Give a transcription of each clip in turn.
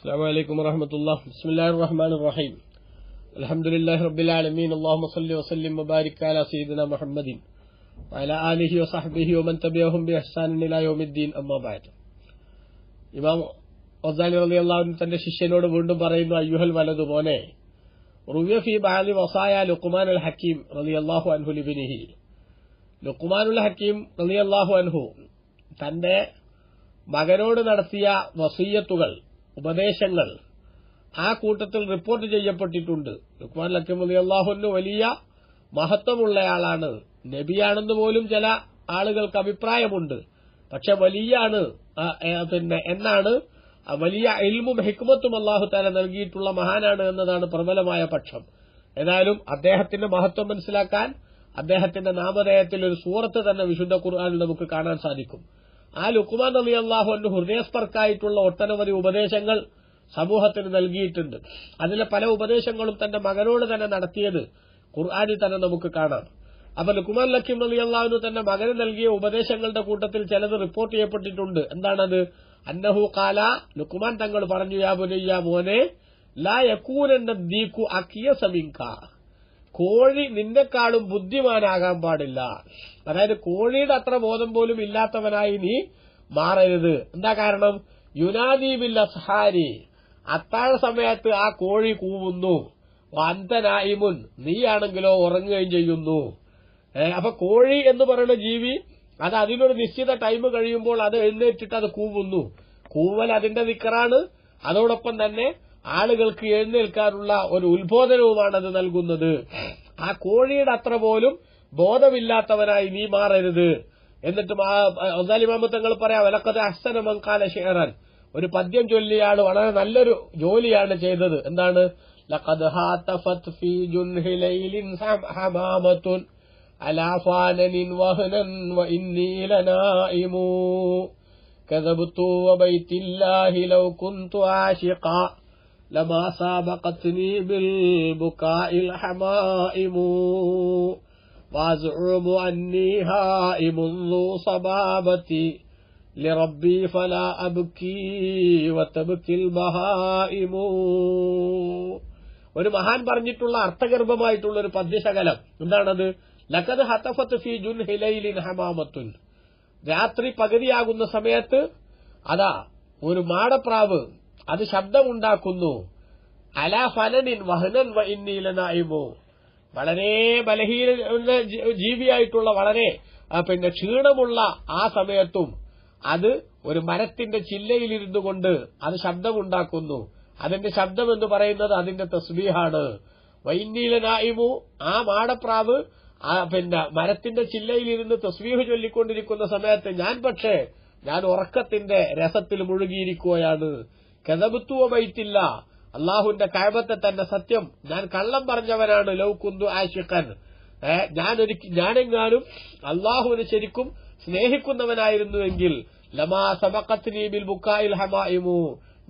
السلام عليكم ورحمة الله. بسم الله الرحمن الرحيم. الحمد لله رب العالمين. اللهم صل وسلم وبارك على سيدنا محمد وعلى آله وصحبه ومن تبعهم بإحسان إلى يوم الدين. أما بعد. ഇമാം ഗസാലി റളിയല്ലാഹു അൻഹു തന്റെ ശിഷ്യനോട് വീണ്ടും പറയുന്നു, അയ്യുഹൽ വലദു മോനെ, റുവിയ ഫീ ബഅദി വസായ ലുഖ്മാനുൽ ഹക്കീം റളിയല്ലാഹു അൻഹു ലിബ്നിഹി. ലുഖ്മാനുൽ ഹക്കീം റളിയല്ലാഹു അൻഹു തന്റെ മകനോട് നടത്തിയ വസിയ്യത്തുകൾ, ഉപദേശങ്ങൾ ആ കൂട്ടത്തിൽ റിപ്പോർട്ട് ചെയ്യപ്പെട്ടിട്ടുണ്ട്. ലുഖ്മാനുൽ ഹക്കീം റളിയല്ലാഹു അൻഹു വലിയ മഹത്വമുള്ളയാളാണ്, നബിയാണെന്ന് പോലും ചില ആളുകൾക്ക് അഭിപ്രായമുണ്ട്. പക്ഷെ വലിയാണ് എന്നാണ്, വലിയ ഇൽമും ഹിക്മത്തും അല്ലാഹു തആല നൽകിയിട്ടുള്ള മഹാനാണ് എന്നതാണ് പ്രബലമായ പക്ഷം. ഏതായാലും അദ്ദേഹത്തിന്റെ മഹത്വം മനസ്സിലാക്കാൻ അദ്ദേഹത്തിന്റെ നാമധേയത്തിൽ ഒരു സൂറത്ത് തന്നെ വിശുദ്ധ ഖുർആനിൽ നമുക്ക് കാണാൻ സാധിക്കും. ആ ലുഖ്മാൻ റളിയല്ലാഹു അൻഹു ഹൃദയസ്പർക്കായിട്ടുള്ള ഒട്ടനവധി ഉപദേശങ്ങൾ സമൂഹത്തിന് നൽകിയിട്ടുണ്ട്. അതിലെ പല ഉപദേശങ്ങളും തന്റെ മകനോട് തന്നെ നടത്തിയത് ഖുർആനിൽ തന്നെ നമുക്ക് കാണാം. അപ്പൊ ലുഖ്മാനുൽ ഹക്കീം റളിയല്ലാഹു അൻഹു തന്റെ മകന് നൽകിയ ഉപദേശങ്ങളുടെ കൂട്ടത്തിൽ ചിലത് റിപ്പോർട്ട് ചെയ്യപ്പെട്ടിട്ടുണ്ട്. എന്താണത്? അന്നഹു ഖാല, ലുഖ്മാൻ തങ്ങൾ പറഞ്ഞു, യാ ബുനയ്യ, മോനെ, ലാ യകൂനന്ന ദീഖു അഖിയസ മിൻക, കോഴി നിന്നെക്കാളും ബുദ്ധിമാനാകാൻ പാടില്ല. അതായത് കോഴിയുടെ അത്ര ബോധം പോലും ഇല്ലാത്തവനായി നീ മാറരുത്. എന്താ കാരണം? യുനാദി ബിൽ അസ്ഹാരി, അത്താഴ സമയത്ത് ആ കോഴി കൂവുന്നു. അന്ത നായിമുൻ, നീയാണെങ്കിലോ ഉറങ്ങുകയും ചെയ്യുന്നു. അപ്പൊ കോഴി എന്ന് പറയുന്ന ജീവി അത് അതിനൊരു നിശ്ചിത ടൈം കഴിയുമ്പോൾ അത് എഴുന്നേറ്റിട്ട് അത് കൂവുന്നു. കൂവൽ അതിന്റെ ദിക്റാണ്. അതോടൊപ്പം തന്നെ ആളുകൾക്ക് എഴുന്നേൽക്കാനുള്ള ഒരു ഉത്ബോധനവുമാണ് അത് നൽകുന്നത്. ആ കോഴിയുടെ അത്ര പോലും ബോധമില്ലാത്തവനായി നീ മാറരുത്. എന്നിട്ടും ഗസാലി ഇമാം തങ്ങൾ പറയാം, വലഖദ് അഹ്സന മൻ ഖാല ശിഅറൻ, ഒരു പദ്യം ചൊല്ലിയാൾ വളരെ നല്ലൊരു ജോലിയാണ് ചെയ്തത്. എന്താണ്? ലഖദ് ഹാതഫത് ഫീ ജുൻഹി ലൈലിൻ ഹമാമത്തുൻ അലാ ഫാനനിൻ വഹനൻ വഇന്നി ലനായിമു കദബ്തു വബൈത്തില്ലാഹി ലൗ കുൻതു ആശിഖാ ലമാ സാബഖത്നി ബിൽ ബുകാഇൽ ഹമായിമു വഅസ്ഉമു അന്നി ഹായിമുൻ ളു സബാബതി ലിറബ്ബി ഫലാ അബ്കി വതബ്കിൽ ബഹായിമു. ഒരു മഹാൻ പറഞ്ഞിട്ടുള്ള അർത്ഥഗർഭമായിട്ടുള്ള ഒരു പദ്യശകലം എന്താണത്? ലഖദ് ഹതഫത് ഫീ ജുൻഹി ലൈലിൻ ഹമാമത്തുൻ, രാത്രി പകുതിയാകുന്ന സമയത്ത് അതാ ഒരു മാടപ്രാവ് അത് ശബ്ദമുണ്ടാക്കുന്നു. അലാ ഫനനിൻ വഹനൻ വഇന്നി ലനായിമു, വളരെ ബലഹീന ജീവിയായിട്ടുള്ള വളരെ ക്ഷീണമുള്ള ആ സമയത്തും അത് ഒരു മരത്തിന്റെ ചില്ലയിലിരുന്നു കൊണ്ട് അത് ശബ്ദമുണ്ടാക്കുന്നു. അതിന്റെ ശബ്ദം എന്ന് പറയുന്നത് അതിന്റെ തസ്ബീഹാണ്. വഇന്നി ലനായിമു, ആ മാടപ്രാവ് മരത്തിന്റെ ചില്ലയിലിരുന്ന് തസ്ബീഹ് ചൊല്ലിക്കൊണ്ടിരിക്കുന്ന സമയത്ത് ഞാൻ ഉറക്കത്തിന്റെ രസത്തിൽ മുഴുകിയിരിക്കുകയാണ്. കദബ്തു വബൈത്തില്ല, അള്ളാഹുവിന്റെ കഅബത്തെ തന്നെ സത്യം, ഞാൻ കള്ളം പറഞ്ഞവനാണ്. ലൗ കുന്തു ആശിഖൻ, ഞാനെങ്ങാനും അള്ളാഹുവിനെ ശരിക്കും സ്നേഹിക്കുന്നവനായിരുന്നുവെങ്കിൽ ലമാ സബഖത്നി ബിൽ ബുകാഇൽ ഹമായിമു,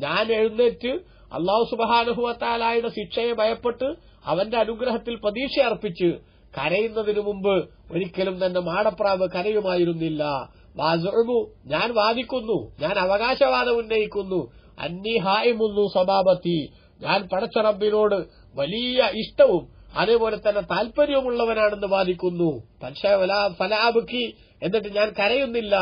ഞാൻ എഴുന്നേറ്റ് അള്ളാഹു സുബ്ഹാനഹു വ തആലയുടെ ശിക്ഷയെ ഭയപ്പെട്ട് അവന്റെ അനുഗ്രഹത്തിൽ പ്രതീക്ഷ അർപ്പിച്ച് കരയുന്നതിനു മുമ്പ് ഒരിക്കലും തന്നെ മാടപ്രാവ് കരയുമായിരുന്നില്ല. വാസുഉമു, ഞാൻ വാദിക്കുന്നു, ഞാൻ അവകാശവാദം ഉന്നയിക്കുന്നു. അന്നി ഹായിമുന്നു സബാബത്തി, ഞാൻ പടച്ച റബ്ബിനോട് വലിയ ഇഷ്ടവും അതേപോലെ തന്നെ താല്പര്യവുമുള്ളവനാണെന്ന് വാദിക്കുന്നു. പക്ഷേ ഫലാബുക്കി, എന്നിട്ട് ഞാൻ കരയുന്നില്ല.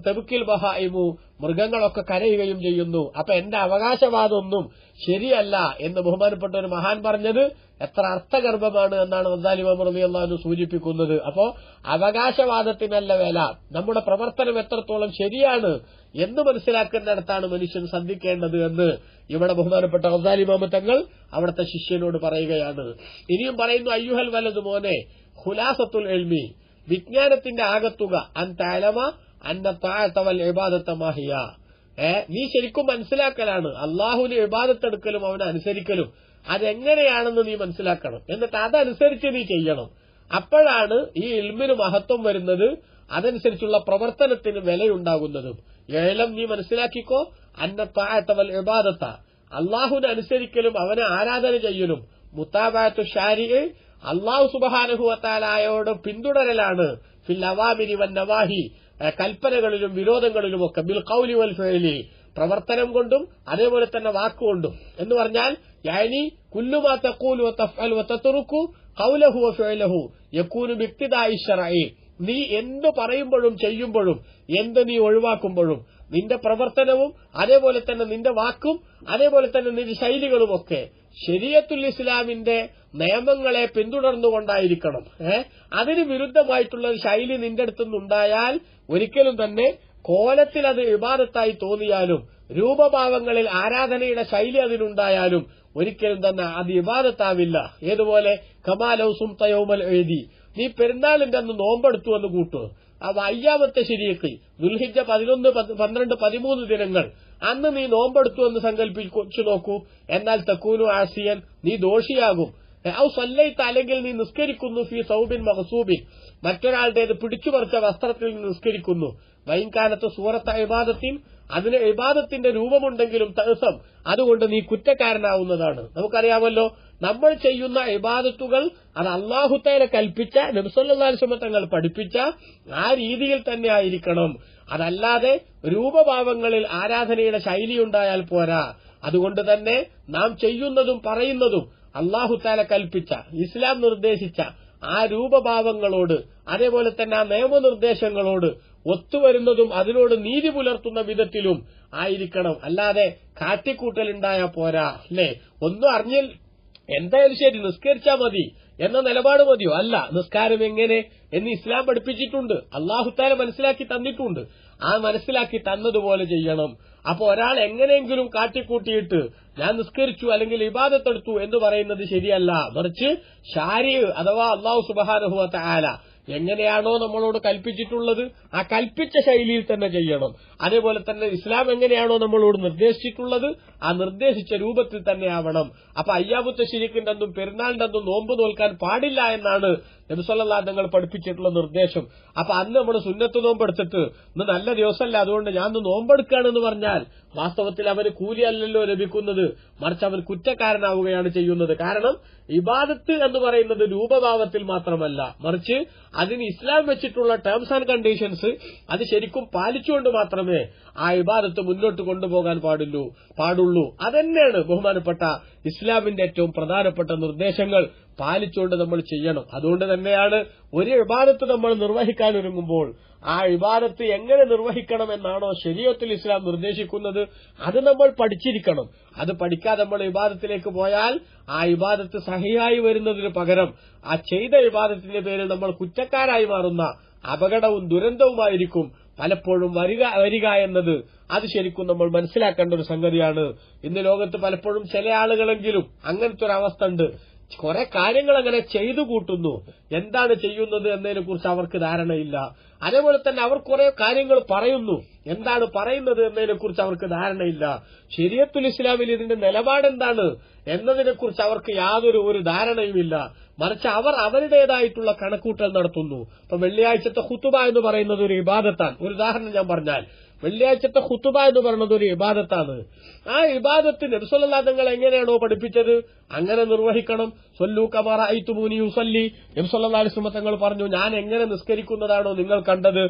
തബ്കിൽ ബഹായിമു, മൃഗങ്ങളൊക്കെ കരയുകയും ചെയ്യുന്നു. അപ്പൊ എന്റെ അവകാശവാദമൊന്നും ശരിയല്ല എന്ന് ബഹുമാനപ്പെട്ട ഒരു മഹാൻ പറഞ്ഞത് എത്ര അർത്ഥഗർഭമാണ് എന്നാണ് ഗസാലി ഇമാം റളിയല്ലാഹു അൻഹു സൂചിപ്പിക്കുന്നത്. അപ്പോ അവകാശവാദത്തിനല്ല വേല, നമ്മുടെ പ്രവർത്തനം എത്രത്തോളം ശരിയാണ് എന്ന് മനസ്സിലാക്കുന്നിടത്താണ് മനുഷ്യൻ ശ്രദ്ധിക്കേണ്ടത് എന്ന് ഇവിടെ ബഹുമാനപ്പെട്ട ഗസാലി ഇമാം തങ്ങൾ അവിടുത്തെ ശിഷ്യനോട് പറയുകയാണ്. ഇനിയും പറയുന്നു, അയ്യുഹൽ വലദു, മോനെ, ഖുലാസത്തുൽ ഇൽമി, വിജ്ഞാനത്തിന്റെ ആകത്തുക, അൻ തഅലമ അന്ന തഅത വൽ ഇബാദത മാഹിയ, നീ ശരിക്കും മനസ്സിലാക്കലാണ് അള്ളാഹുവിന് ഇബാദത്ത് എടുക്കലും അവനെ അനുസരിക്കലും അതെങ്ങനെയാണെന്ന് നീ മനസ്സിലാക്കണം. എന്നിട്ട് അതനുസരിച്ച് നീ ചെയ്യണം. അപ്പോഴാണ് ഈ ഇൽമിന് മഹത്വം വരുന്നത്, അതനുസരിച്ചുള്ള പ്രവർത്തനത്തിന് വിലയുണ്ടാകുന്നതും. ഏലം, നീ മനസ്സിലാക്കിക്കോ, അന്ന തഅത വൽ ഇബാദത, അള്ളാഹുവിനെ അനുസരിക്കലും അവനെ ആരാധന ചെയ്യലും, മുതാബഅത്തു ശാരിഇ, അള്ളാഹു സുബ്ഹാനഹു വ തആലയോട് പിന്തുടരലാണ്, ഫിൽ അവാമിരി വൻ നവാഹി, കൽപ്പനകളിലും വിരോധങ്ങളിലുമൊക്കെ, ബിൽ ഖൗലി വൽ ഫിഅലി, പ്രവർത്തനം കൊണ്ടും അതേപോലെ തന്നെ വാക്കുകൊണ്ടും എന്ന് പറഞ്ഞാൽ യാനി കുല്ലുമാ തഖൂലു വതഫ്അൽ വതത്റുകു ഖൗലഹു വഫഇലഹു യകൂനു ബിക്തിദാഇ ശർഈ. നീ എന്ത് പറയുമ്പോഴും ചെയ്യുമ്പോഴും എന്ത് നീ ഒഴിവാക്കുമ്പോഴും നിന്റെ പ്രവർത്തനവും അതേപോലെ തന്നെ നിന്റെ വാക്കും അതേപോലെ തന്നെ നിന്റെ ശൈലികളുമൊക്കെ ശരീഅത്തുൽ ഇസ്ലാമിന്റെ നിയമങ്ങളെ പിന്തുടർന്നുകൊണ്ടായിരിക്കണം. അതിന് വിരുദ്ധമായിട്ടുള്ള ഒരു ശൈലി നിന്റെ അടുത്തുനിന്നുണ്ടായാൽ ഒരിക്കലും തന്നെ കോലത്തിൽ അത് ഇബാദത്തായി തോന്നിയാലും രൂപഭാവങ്ങളിൽ ആരാധനയുടെ ശൈലി അതിനുണ്ടായാലും ഒരിക്കലും തന്നെ അത് ഇബാദത്താവില്ല. ഏതുപോലെ കമാലൗ സുംത യൗമൽ ഈദി, നീ പെരുന്നാളിന്റെ അന്ന് നോമ്പെടുത്തു എന്ന് കൂട്ടു. അപ്പൊ അയ്യാമത്തെ ശരീഅത്ത് ദുൽഹിജ്ജ 11, 12, 13 ദിനങ്ങൾ അന്ന് നീ നോമ്പെടുത്തു എന്ന് സങ്കല്പിച്ചു നോക്കൂ. എന്നാൽ തക്കൂനു ആസിയൻ, നീ ദോഷിയാകും. ഔ സല്ലൈത, അല്ലെങ്കിൽ നീ നിസ്കരിക്കുന്നു ഫീ സൗബിൻ മഗ്സൂബിൻ, മറ്റൊരാളുടേത് പിടിച്ചുപറിച്ച വസ്ത്രത്തിൽ നീ നിസ്കരിക്കുന്നു. വൈൻകാനത്ത് സൂറത്ത ഇബാദത്തിൻ, അതിന് ഇബാദത്തിന്റെ രൂപമുണ്ടെങ്കിലും തഹസം, അതുകൊണ്ട് നീ കുറ്റക്കാരനാവുന്നതാണ്. നമുക്കറിയാമല്ലോ നമ്മൾ ചെയ്യുന്ന ഇബാദത്തുകൾ അത് അല്ലാഹു തആല കൽപ്പിച്ച നബി സല്ലല്ലാഹു അലൈഹി വസല്ലം തങ്ങൾ പഠിപ്പിച്ച ആ രീതിയിൽ തന്നെ ആയിരിക്കണം. അതല്ലാതെ രൂപഭാവങ്ങളിൽ ആരാധനയുടെ ശൈലിയുണ്ടായാൽ പോരാ. അതുകൊണ്ട് തന്നെ നാം ചെയ്യുന്നതും പറയുന്നതും അല്ലാഹു തആല കൽപ്പിച്ച ഇസ്ലാം നിർദ്ദേശിച്ച ആ രൂപഭാവങ്ങളോട് അതേപോലെ തന്നെ ആ നിയമനിർദ്ദേശങ്ങളോട് ഒത്തുവരുന്നതും അതിനോട് നീതി പുലർത്തുന്ന വിധത്തിലും ആയിരിക്കണം. അല്ലാതെ കാട്ടിക്കൂട്ടലുണ്ടായാൽ പോരാ. അല്ലേ, ഒന്നും അറിഞ്ഞിൽ എന്തായാലും ശരി നിസ്കരിച്ചാൽ മതി എന്ന നിലപാട് മതിയോ? അല്ല, നിസ്കാരം എങ്ങനെ എന്ന് ഇസ്ലാം പഠിപ്പിച്ചിട്ടുണ്ട്, അല്ലാഹു തആല മനസ്സിലാക്കി തന്നിട്ടുണ്ട്. ആ മനസ്സിലാക്കി തന്നതുപോലെ ചെയ്യണം. അപ്പൊ ഒരാൾ എങ്ങനെയെങ്കിലും കാട്ടിക്കൂട്ടിയിട്ട് ഞാൻ നിസ്കരിച്ചു അല്ലെങ്കിൽ ഇബാദത്തെടുത്തു എന്ന് പറയുന്നത് ശരിയല്ല. മറിച്ച് ശാരി അഥവാ അല്ലാഹു സുബ്ഹാനഹു വ തആല എങ്ങനെയാണോ നമ്മളോട് കൽപ്പിച്ചിട്ടുള്ളത് ആ കൽപ്പിച്ച ശൈലിയിൽ തന്നെ ചെയ്യണം. അതേപോലെ തന്നെ ഇസ്ലാം എങ്ങനെയാണോ നമ്മളോട് നിർദ്ദേശിച്ചിട്ടുള്ളത് ആ നിർദ്ദേശിച്ച രൂപത്തിൽ തന്നെ ആവണം. അപ്പൊ അയ്യാമുത്ത ശരീക്കിന്റെ അന്നും പെരുന്നാളിന്റെ അന്നും നോമ്പ് നോൽക്കാൻ പാടില്ല എന്നാണ് നബി സല്ലല്ലാഹു അലൈഹി വസല്ലം പഠിപ്പിച്ചിട്ടുള്ള നിർദ്ദേശം. അപ്പൊ അന്ന് നമ്മൾ സുന്നത്ത് നോമ്പെടുത്തിട്ട് ഇന്ന് നല്ല ദിവസമല്ല അതുകൊണ്ട് ഞാൻ നോമ്പെടുക്കുകയാണെന്ന് പറഞ്ഞാൽ വാസ്തവത്തിൽ അവന് കൂലിയല്ലല്ലോ ലഭിക്കുന്നത്, മറിച്ച് അവൻ കുറ്റക്കാരനാവുകയാണ് ചെയ്യുന്നത്. കാരണം ഇബാദത്ത് എന്ന് പറയുന്നത് രൂപഭാവത്തിൽ മാത്രമല്ല, മറിച്ച് അതിന് ഇസ്ലാം വെച്ചിട്ടുള്ള ടേംസ് ആൻഡ് കണ്ടീഷൻസ് അത് ശരിക്കും പാലിച്ചുകൊണ്ട് മാത്രമേ ആ ഇബാദത്ത് മുന്നോട്ട് കൊണ്ടുപോകാൻ പാടുള്ളൂ. അതന്നെയാണ് ബഹുമാനപ്പെട്ട ഇസ്ലാമിന്റെ ഏറ്റവും പ്രധാനപ്പെട്ട നിർദ്ദേശങ്ങൾ പാലിച്ചുകൊണ്ട് നമ്മൾ ചെയ്യണം. അതുകൊണ്ട് തന്നെയാണ് ഒരു ഇബാദത്ത് നമ്മൾ നിർവഹിക്കാൻ ഒരുങ്ങുമ്പോൾ ആ ഇബാദത്ത് എങ്ങനെ നിർവഹിക്കണമെന്നാണോ ശരീഅത്തുൽ ഇസ്ലാം നിർദ്ദേശിക്കുന്നത് അത് നമ്മൾ പഠിച്ചിരിക്കണം. അത് പഠിക്കാതെ നമ്മൾ ഇബാദത്തിലേക്ക് പോയാൽ ആ ഇബാദത്ത് സഹിയായി വരുന്നതിന് പകരം ആ ചെയ്ത ഇബാദത്തിന്റെ പേരിൽ നമ്മൾ കുറ്റക്കാരായി മാറുന്ന അപകടവും ദുരന്തവുമായിരിക്കും പലപ്പോഴും വരിക എന്നത് അത് ശരിക്കും നമ്മൾ മനസ്സിലാക്കേണ്ട ഒരു സംഗതിയാണ്. ഇന്ന് ലോകത്ത് പലപ്പോഴും ചില ആളുകളെങ്കിലും അങ്ങനത്തെ ഒരു അവസ്ഥ ഉണ്ട്. കുറെ കാര്യങ്ങൾ അങ്ങനെ ചെയ്തു കൂട്ടുന്നു, എന്താണ് ചെയ്യുന്നത് എന്നതിനെ കുറിച്ച് അവർക്ക് ധാരണയില്ല. അതേപോലെ തന്നെ അവർ കുറെ കാര്യങ്ങൾ പറയുന്നു, എന്താണ് പറയുന്നത് എന്നതിനെ കുറിച്ച് അവർക്ക് ധാരണയില്ല. ശരീഅത്തുൽ ഇസ്ലാമിൽ ഇതിന്റെ നിലപാടെന്താണ് എന്നതിനെ കുറിച്ച് അവർക്ക് യാതൊരു ധാരണയുമില്ല. മറിച്ച് അവർ അവരുടേതായിട്ടുള്ള കണക്കൂട്ടൽ നടത്തുന്നു. ഇപ്പൊ വെള്ളിയാഴ്ചത്തെ ഖുതുബ എന്ന് പറയുന്നത് ഒരു ഇബാദത്താണ്. ഒരു ഉദാഹരണം ഞാൻ പറഞ്ഞാൽ വെള്ളിയാഴ്ചത്തെ ഖുതുബ എന്ന് പറയുന്നത് ഒരു ഇബാദത്താണ്. ആ ഇബാദത്ത് നബി സല്ലല്ലാഹു അലൈഹി വസല്ലം എങ്ങനെയാണോ പഠിപ്പിച്ചത് അങ്ങനെ നിർവഹിക്കണം. സ്വല്ലൂ കമാ റഅയ്തുമൂനി യുസല്ലി, നബി സല്ലല്ലാഹു അലൈഹി വസല്ലം തങ്ങൾ പറഞ്ഞു ഞാൻ എങ്ങനെ നിസ്കരിക്കുന്നതാണോ നിങ്ങൾ കണ്ടത്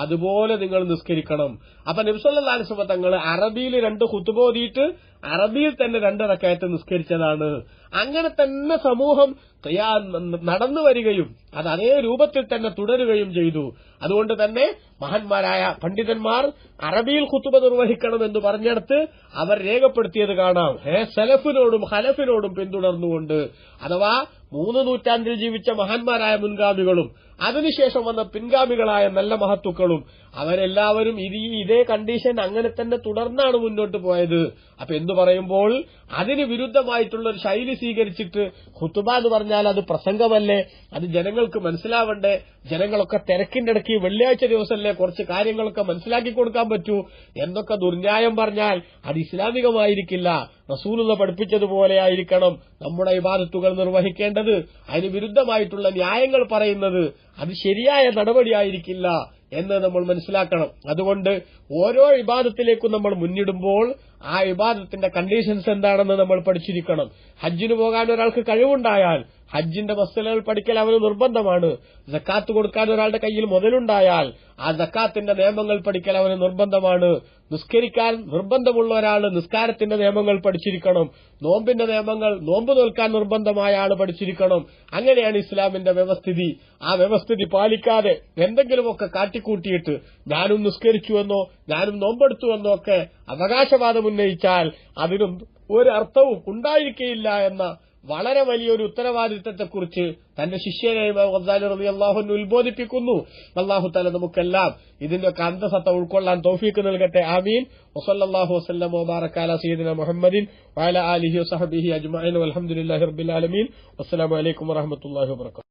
അതുപോലെ നിങ്ങൾ നിസ്കരിക്കണം. അപ്പൊ നബി സല്ലല്ലാഹു അലൈഹി വസല്ലം തങ്ങൾ അറബിയിൽ 2 ഖുതുബ ഓതിയിട്ട് അറബിയിൽ തന്നെ 2 റക്അത്ത് നിസ്കരിച്ചതാണ്. അങ്ങനെ തന്നെ സമൂഹം നടന്നു വരികയും അത് അതേ രൂപത്തിൽ തന്നെ തുടരുകയും ചെയ്തു. അതുകൊണ്ട് തന്നെ മഹാന്മാരായ പണ്ഡിതന്മാർ അറബിയിൽ ഖുതുബ നിർവഹിക്കണം എന്ന് പറഞ്ഞെടുത്ത് അവർ രേഖപ്പെടുത്തിയത് കാണാം. സലഫിനോടും ഖലഫിനോടും പിന്തുടർന്നുകൊണ്ട്, അഥവാ 3 നൂറ്റാണ്ടിൽ ജീവിച്ച മഹാന്മാരായ മുൻഗാമികളും അതിനുശേഷം വന്ന പിൻഗാമികളായ നല്ല മഹത്തുക്കളും അവരെല്ലാവരും ഇതേ കണ്ടീഷൻ അങ്ങനെ തന്നെ തുടർന്നാണ് മുന്നോട്ട് പോയത്. അപ്പൊ എന്തു പറയുമ്പോൾ അതിന് വിരുദ്ധമായിട്ടുള്ള ഒരു ശൈലി സ്വീകരിച്ചിട്ട് ഖുതുബ എന്ന് പറഞ്ഞാൽ അത് പ്രസംഗമല്ലേ, അത് ജനങ്ങൾക്ക് മനസ്സിലാവണ്ടേ, ജനങ്ങളൊക്കെ തിരക്കിന്റെ ഇടയ്ക്ക് വെള്ളിയാഴ്ച ദിവസമല്ലേ കുറച്ച് കാര്യങ്ങളൊക്കെ മനസ്സിലാക്കി കൊടുക്കാൻ പറ്റൂ എന്നൊക്കെ ദുർന്യായം പറഞ്ഞാൽ അത് ഇസ്ലാമികമായിരിക്കില്ല. റസൂലുള്ള പഠിപ്പിച്ചതുപോലെ ആയിരിക്കണം നമ്മുടെ ഇബാദത്തുകൾ നിർവഹിക്കേണ്ടത്. അതിന് വിരുദ്ധമായിട്ടുള്ള ന്യായങ്ങൾ പറയുന്നത് അത് ശരിയായ നടപടിയായിരിക്കില്ല എന്ന് നമ്മൾ മനസ്സിലാക്കണം. അതുകൊണ്ട് ഓരോ ഇബാദത്തിലേക്കും നമ്മൾ മുന്നിടുമ്പോൾ ആ ഇബാദത്തിന്റെ കണ്ടീഷൻസ് എന്താണെന്ന് നമ്മൾ പഠിച്ചിരിക്കണം. ഹജ്ജിന് പോകാൻ ഒരാൾക്ക് കഴിവുണ്ടായാൽ ഹജ്ജിന്റെ മസലകൾ പഠിക്കൽ അവന് നിർബന്ധമാണ്. സക്കാത്ത് കൊടുക്കാൻ ഒരാളുടെ കയ്യിൽ മുതലുണ്ടായാൽ ആ സക്കാത്തിന്റെ നിയമങ്ങൾ പഠിക്കൽ അവന് നിർബന്ധമാണ്. നിസ്കരിക്കാൻ നിർബന്ധമുള്ള ഒരാൾ നിസ്കാരത്തിന്റെ നിയമങ്ങൾ പഠിച്ചിരിക്കണം. നോമ്പിന്റെ നിയമങ്ങൾ, നോമ്പ് നോൽക്കാൻ നിർബന്ധമായ ആൾ പഠിച്ചിരിക്കണം. അങ്ങനെയാണ് ഇസ്ലാമിന്റെ വ്യവസ്ഥിതി. ആ വ്യവസ്ഥിതി പാലിക്കാതെ എന്തെങ്കിലുമൊക്കെ കാട്ടിക്കൂട്ടിയിട്ട് ഞാനും നിസ്കരിച്ചുവെന്നോ ഞാനും നോമ്പെടുത്തുവെന്നോ ഒക്കെ അവകാശവാദം ഉന്നയിച്ചാൽ അതിനും ഒരു അർത്ഥവും ഉണ്ടായിരിക്കുകയില്ല എന്ന വളരെ വലിയൊരു ഉത്തരവാദിത്തത്തെക്കുറിച്ച് തന്റെ ശിഷ്യനെ ഇമാം ഗസാലി റളിയല്ലാഹു അൻഹു ഉത്ബോധിപ്പിക്കുന്നു. അല്ലാഹു തആല നമുക്കെല്ലാം ഇതിന്റെയൊക്കെ അന്തസത്ത ഉൾക്കൊള്ളാൻ തൗഫീഖ് നൽകട്ടെ. ആമീൻ. വസല്ലല്ലാഹു വസല്ലം വബാറക അലാ സയ്യിദിനാ മുഹമ്മദിൻ വഅലാ ആലിഹി വസഹ്ബിഹി അജ്മഈൻ വൽഹംദുലില്ലാഹി റബ്ബിൽ ആലമീൻ. വസ്സലാമു അലൈക്കും വറഹ്മത്തുള്ളാഹി വബറകാതുഹു.